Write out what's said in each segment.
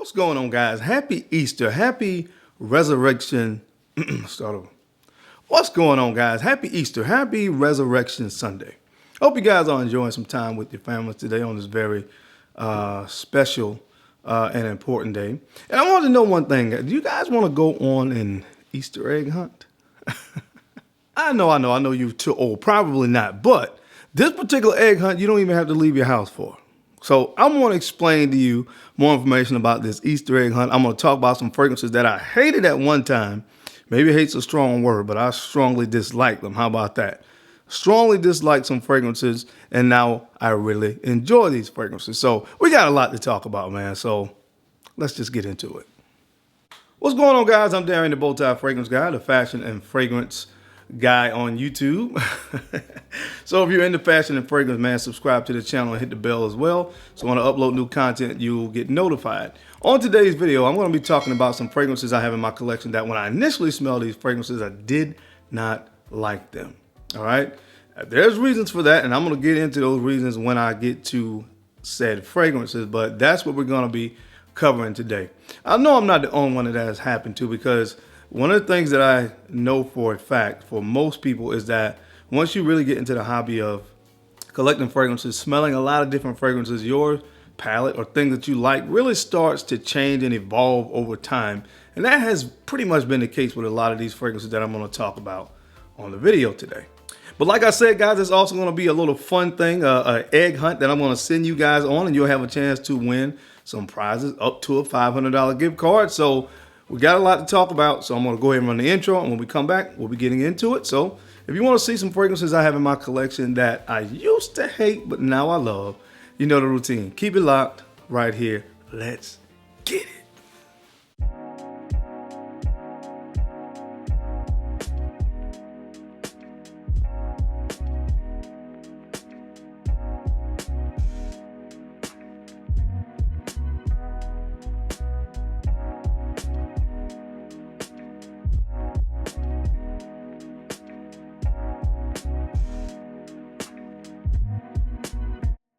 What's going on, guys? Happy Easter. Happy Resurrection. Start over. What's going on, guys? Happy Easter. Happy Resurrection Sunday. Hope you guys are enjoying some time with your families today on this very special and important day. And I want to know one thing. Do you guys want to go on an Easter egg hunt? I know you're too old. Probably not. But this particular egg hunt, you don't even have to leave your house for. So I'm going to explain to you more information about this Easter egg hunt. I'm going to talk about some fragrances that I hated at one time. Maybe hate's a strong word, but I strongly dislike them. How about that? Strongly dislike some fragrances, and now I really enjoy these fragrances. So we got a lot to talk about, man. So let's just get into it. What's going on, guys? I'm Darren, the Bowtie Fragrance Guy, the fashion and fragrance guy on YouTube. So if you're into fashion and fragrance, man, subscribe to the channel and hit the bell as well. So when I upload new content, you'll get notified. On today's video, I'm going to be talking about some fragrances I have in my collection that when I initially smelled these fragrances, I did not like them. All right. There's reasons for that, and I'm going to get into those reasons when I get to said fragrances, but that's what we're going to be covering today. I know I'm not the only one that has happened to, because one of the things that I know for a fact for most people is that once you really get into the hobby of collecting fragrances, smelling a lot of different fragrances, your palette or things that you like really starts to change and evolve over time. And that has pretty much been the case with a lot of these fragrances that I'm going to talk about on the video today. But like I said, guys, it's also going to be a little fun thing, an egg hunt that I'm going to send you guys on, and you'll have a chance to win some prizes up to a $500 gift card. So we got a lot to talk about, so I'm going to go ahead and run the intro, and when we come back, we'll be getting into it. So if you want to see some fragrances I have in my collection that I used to hate, but now I love, you know the routine. Keep it locked right here. Let's get it.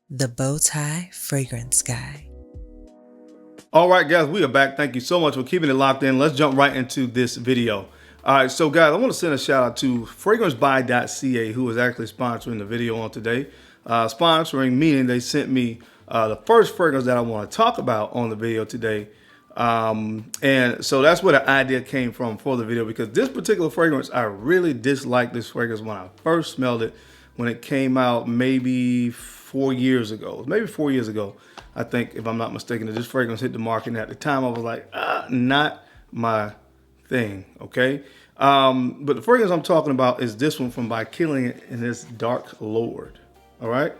The Bowtie Fragrance Guy. All right, guys, we are back. Thank you so much for keeping it locked in. Let's jump right into this video. All right, so guys, I want to send a shout out to FragranceBuy.ca, who is actually sponsoring the video on today. Sponsoring meaning they sent me the first fragrance that I want to talk about on the video today. And so that's where the idea came from for the video, because this particular fragrance, I really disliked this fragrance when I first smelled it, when it came out maybe 4 years ago. Maybe 4 years ago, I think, if I'm not mistaken, that this fragrance hit the market. And at the time, I was like, not my thing, okay? But the fragrance I'm talking about is this one from by Killian, and it's Dark Lord, all right?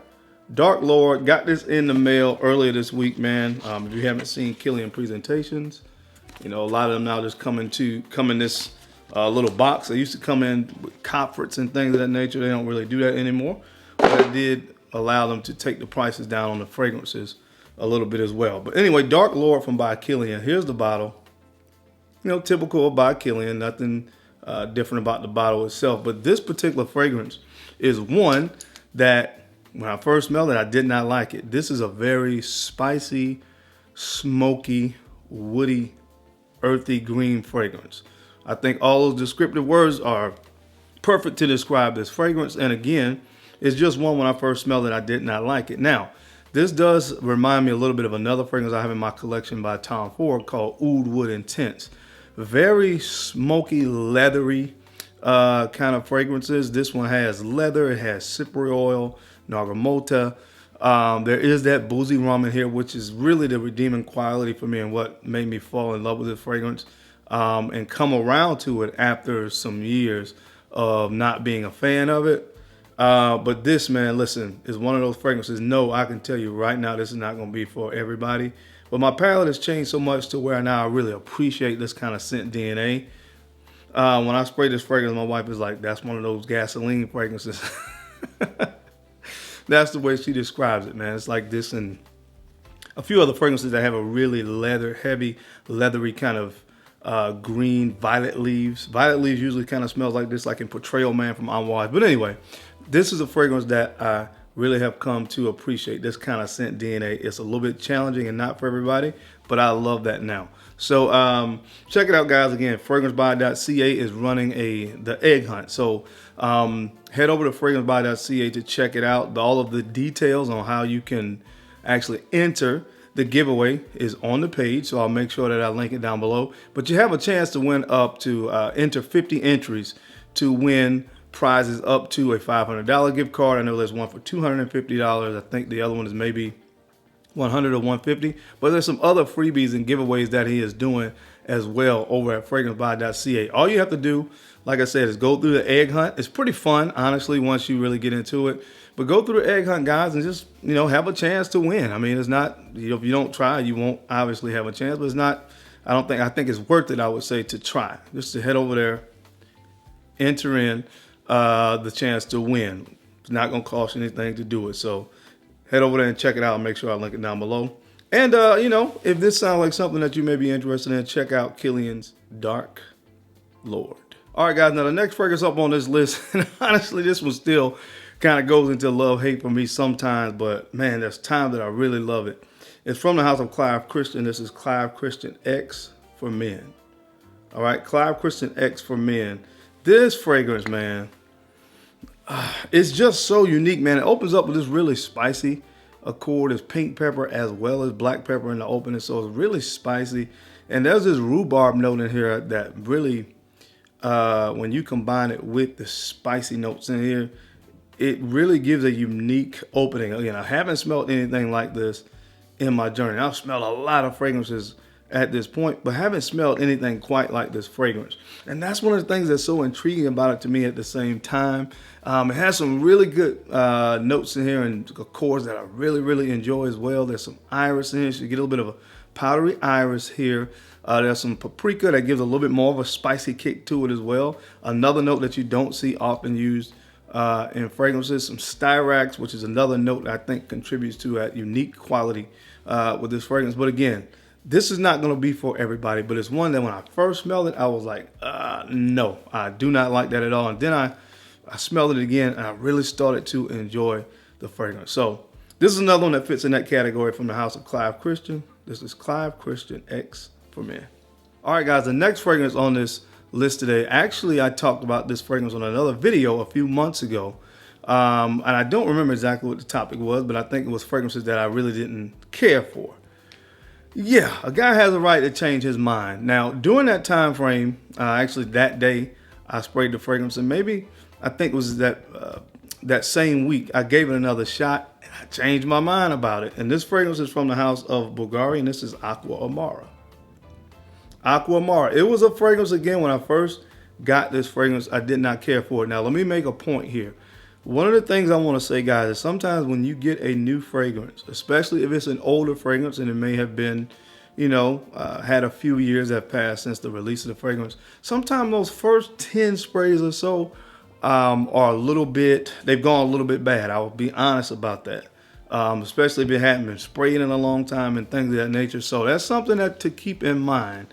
Dark Lord, got this in the mail earlier this week, man. If you haven't seen Killian presentations, you know, a lot of them now just come in this little box. They used to come in with coffrets and things of that nature. They don't really do that anymore, but it did allow them to take the prices down on the fragrances a little bit as well. But anyway, Dark Lord from by Killian. Here's the bottle. You know, typical by Killian, nothing different about the bottle itself. But this particular fragrance is one that when I first smelled it, I did not like it. This is a very spicy, smoky, woody, earthy green fragrance. I think all those descriptive words are perfect to describe this fragrance. And again, it's just one, when I first smelled it, I did not like it. Now, this does remind me a little bit of another fragrance I have in my collection by Tom Ford called Oud Wood Intense. Very smoky, leathery kind of fragrances. This one has leather, it has cypre oil, bergamota. There is that boozy rum in here, which is really the redeeming quality for me and what made me fall in love with this fragrance and come around to it after some years of not being a fan of it. But this, man, listen, is one of those fragrances. No, I can tell you right now, this is not going to be for everybody. But my palate has changed so much to where now I really appreciate this kind of scent DNA. When I spray this fragrance, my wife is like, that's one of those gasoline fragrances. That's the way she describes it, man. It's like this and a few other fragrances that have a really heavy, leathery kind of green violet leaves. Violet leaves usually kind of smells like this, like in Portrayal Man from Noir. But anyway, this is a fragrance that I really have come to appreciate, this kind of scent DNA. It's a little bit challenging and not for everybody, but I love that now. So check it out, guys. Again, fragrancebuy.ca is running the egg hunt. So head over to fragrancebuy.ca to check it out. All of the details on how you can actually enter the giveaway is on the page. So I'll make sure that I link it down below. But you have a chance to win up to enter 50 entries to win prizes up to a $500 gift card. I know there's one for $250. I think the other one is maybe $100 or $150, but there's some other freebies and giveaways that he is doing as well over at fragrancebuy.ca. All you have to do, like I said, is go through the egg hunt. It's pretty fun, honestly, once you really get into it. But go through the egg hunt, guys, and just, have a chance to win. I mean, it's not, if you don't try, you won't obviously have a chance, but it's not, I think it's worth it, I would say, to try. Just to head over there, enter in the chance to win. It's not going to cost you anything to do it. So head over there and check it out. Make sure I link it down below. And, if this sounds like something that you may be interested in, check out Killian's Dark Lord. All right, guys. Now, the next fragrance up on this list, and honestly, this one still kind of goes into love-hate for me sometimes, but, man, there's times that I really love it. It's from the house of Clive Christian. This is Clive Christian X for men. All right, Clive Christian X for men. This fragrance, man, it's just so unique, man. It opens up with this really spicy accord. It's pink pepper as well as black pepper in the opening, so it's really spicy. And there's this rhubarb note in here that really, when you combine it with the spicy notes in here, it really gives a unique opening. Again, I haven't smelled anything like this in my journey. I've smelled a lot of fragrances at this point, but haven't smelled anything quite like this fragrance. And that's one of the things that's so intriguing about it to me at the same time. It has some really good notes in here and accords that I really, really enjoy as well. There's some iris in here, so you get a little bit of a powdery iris here. There's some paprika that gives a little bit more of a spicy kick to it as well. Another note that you don't see often used in fragrances, some styrax, which is another note that I think contributes to that unique quality with this fragrance. But again, this is not going to be for everybody, but it's one that when I first smelled it, I was like, no, I do not like that at all. And then I smelled it again, and I really started to enjoy the fragrance. So this is another one that fits in that category from the house of Clive Christian. This is Clive Christian X for men. All right, guys, the next fragrance on this list today, actually, I talked about this fragrance on another video a few months ago. And I don't remember exactly what the topic was, but I think it was fragrances that I really didn't care for. Yeah, a guy has a right to change his mind. Now, during that time frame, actually that day, I sprayed the fragrance, and maybe I think it was that same week I gave it another shot, and I changed my mind about it. And this fragrance is from the house of Bulgari, and this is Aqua Amara. Aqua Amara. It was a fragrance, again, when I first got this fragrance, I did not care for it. Now, let me make a point here. One of the things I want to say, guys, is sometimes when you get a new fragrance, especially if it's an older fragrance and it may have been, had a few years that passed since the release of the fragrance, sometimes those first 10 sprays or so are they've gone a little bit bad. I will be honest about that, especially if it hadn't been sprayed in a long time and things of that nature. So that's something to keep in mind,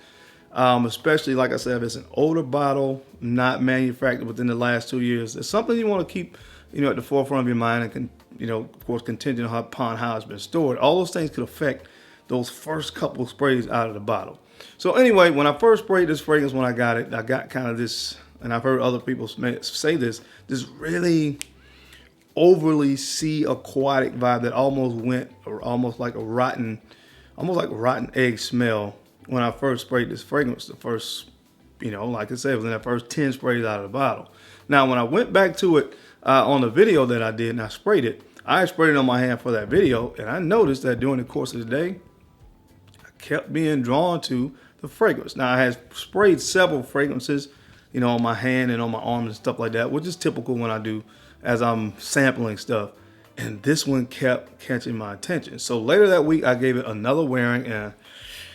especially, like I said, if it's an older bottle, not manufactured within the last 2 years. It's something you want to keep at the forefront of your mind, and of course, contingent upon how it's been stored. All those things could affect those first couple of sprays out of the bottle. So anyway, when I first sprayed this fragrance, when I got it, I got kind of this, and I've heard other people say this really overly sea aquatic vibe that almost like rotten egg smell when I first sprayed this fragrance. The first, like I said, it was in that first 10 sprays out of the bottle. Now, when I went back to it on the video that I did and I sprayed it on my hand for that video, and I noticed that during the course of the day, I kept being drawn to the fragrance. Now, I had sprayed several fragrances, on my hand and on my arms and stuff like that, which is typical when I do as I'm sampling stuff. And this one kept catching my attention. So later that week, I gave it another wearing, and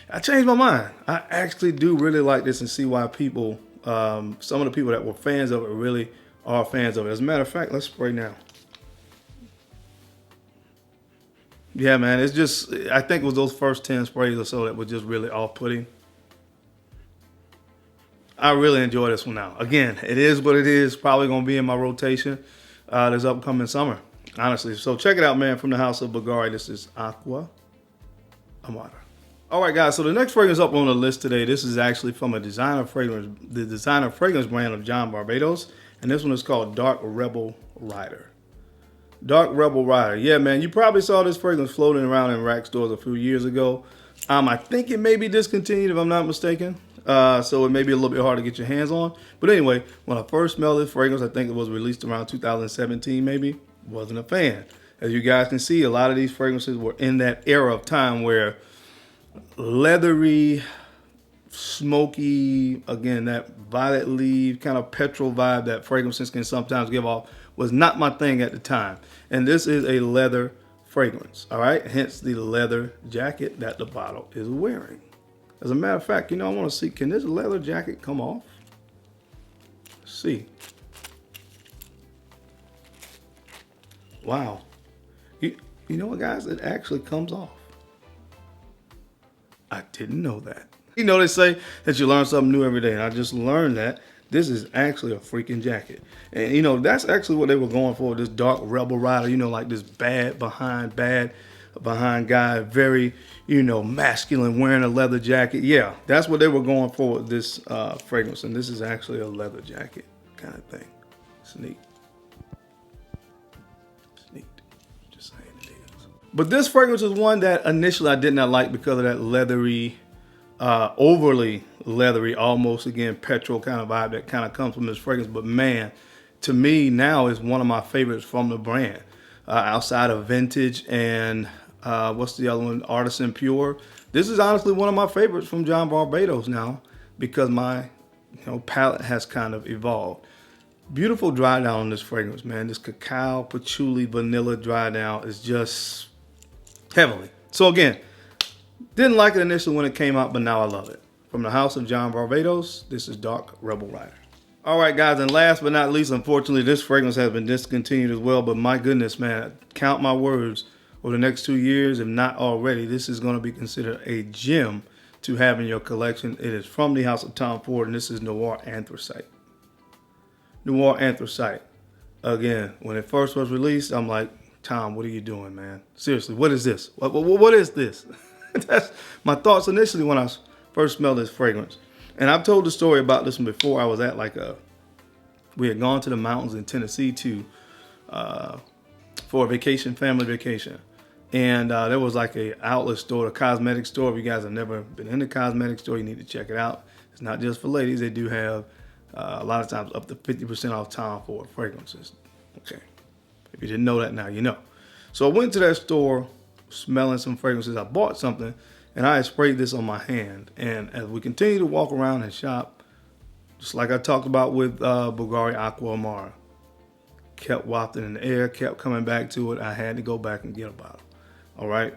I changed my mind. I actually do really like this and see why people, some of the people that were fans of it really are fans of it. As a matter of fact, let's spray now. Yeah, man, it's just, I think it was those first 10 sprays or so that were just really off-putting. I really enjoy this one now. Again, it is what it is. Probably going to be in my rotation this upcoming summer, honestly. So check it out, man, from the house of Bulgari. This is Aqua Amara. All right, guys, so the next fragrance up on the list today, this is actually from a designer fragrance, the designer fragrance brand of John Barbados, and this one is called Dark Rebel Rider. Dark Rebel Rider. Yeah, man, you probably saw this fragrance floating around in rack stores a few years ago. I think it may be discontinued if I'm not mistaken, so it may be a little bit hard to get your hands on. But anyway, when I first smelled this fragrance, I think it was released around 2017 maybe, wasn't a fan. As you guys can see, a lot of these fragrances were in that era of time where leathery, smoky, again, that violet leaf kind of petrol vibe that fragrances can sometimes give off was not my thing at the time. And this is a leather fragrance, all right? Hence the leather jacket that the bottle is wearing. As a matter of fact, you know, I want to see, can this leather jacket come off? Let's see. Wow. You know what, guys? It actually comes off. I didn't know that. You know, they say that you learn something new every day, and I just learned that this is actually a freaking jacket. And, you know, that's actually what they were going for, this Dark Rebel Rider, you know, like this bad behind guy, very, you know, masculine, wearing a leather jacket. Yeah, that's what they were going for with this fragrance, and this is actually a leather jacket kind of thing. It's neat. But this fragrance is one that initially I did not like because of that leathery, overly leathery, almost again petrol kind of vibe that kind of comes from this fragrance. But man, to me now is one of my favorites from the brand. Outside of Vintage and what's the other one, Artisan Pure. This is honestly one of my favorites from John Barbados now because my palette has kind of evolved. Beautiful dry down on this fragrance, man. This cacao, patchouli, vanilla dry down is just heavenly. So again, didn't like it initially when it came out, but now I love it. From the house of John Barbados, this is Dark Rebel Rider. All right, guys, and last but not least, unfortunately, this fragrance has been discontinued as well, but my goodness, man, count my words, over the next 2 years, if not already, this is going to be considered a gem to have in your collection. It is from the house of Tom Ford, and this is Noir Anthracite. Noir Anthracite. Again, when it first was released, I'm like, Tom, what are you doing, man? Seriously, what is this? What is this? That's my thoughts initially when I first smelled this fragrance. And I've told the story about this one before. I was at we had gone to the mountains in Tennessee for a vacation, family vacation. And there was like a outlet store, a cosmetic store. If you guys have never been in the cosmetic store, you need to check it out. It's not just for ladies. They do have a lot of times up to 50% off Tom Ford fragrances. Okay. If you didn't know that, now you know. So I went to that store smelling some fragrances. I bought something and I sprayed this on my hand. And as we continue to walk around and shop, just like I talked about with Bulgari Aqua Amara, kept wafting in the air, kept coming back to it. I had to go back and get a bottle. All right.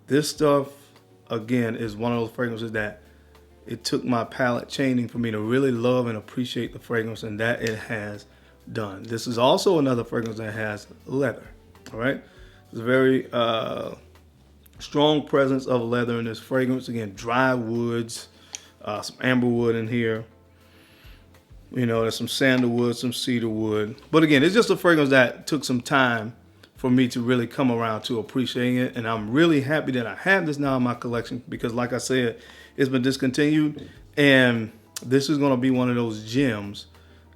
This stuff, again, is one of those fragrances that it took my palate changing for me to really love and appreciate the fragrance, and that it has done. This is also another fragrance that has leather. All right. It's a very strong presence of leather in this fragrance. Again, dry woods, some amber wood in here. You know, there's some sandalwood, some cedar wood. But again, it's just a fragrance that took some time for me to really come around to appreciating it. And I'm really happy that I have this now in my collection because, like I said, it's been discontinued. And this is going to be one of those gems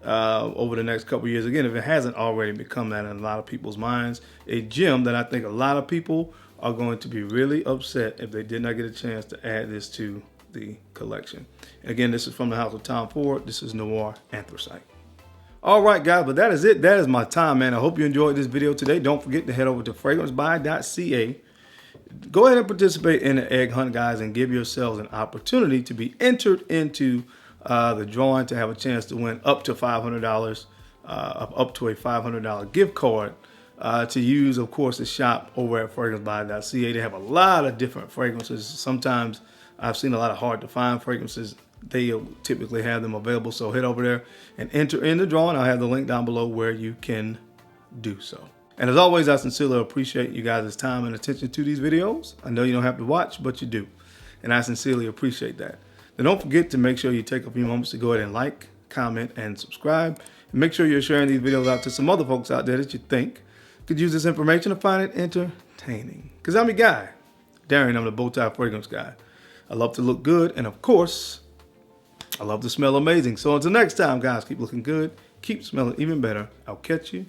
over the next couple of years. Again, if it hasn't already become that in a lot of people's minds, a gem that I think a lot of people are going to be really upset if they did not get a chance to add this to the collection. Again, this is from the house of Tom Ford. This is Noir Anthracite. All right, guys, but that is it. That is my time, man. I hope you enjoyed this video today. Don't forget to head over to fragrancebuy.ca. Go ahead and participate in the egg hunt, guys, and give yourselves an opportunity to be entered into the drawing to have a chance to win up to $500, up to a $500 gift card to use, of course, to shop over at fragrancebuy.ca. They have a lot of different fragrances. Sometimes I've seen a lot of hard to find fragrances. They typically have them available. So head over there and enter in the drawing. I'll have the link down below where you can do so. And as always, I sincerely appreciate you guys' time and attention to these videos. I know you don't have to watch, but you do. And I sincerely appreciate that. Then don't forget to make sure you take a few moments to go ahead and like, comment, and subscribe. And make sure you're sharing these videos out to some other folks out there that you think could use this information to find it entertaining. Because I'm your guy, Darren. I'm the Bowtie Fragrance Guy. I love to look good. And of course, I love to smell amazing. So until next time, guys, keep looking good. Keep smelling even better. I'll catch you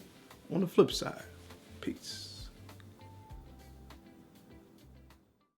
on the flip side. Peace.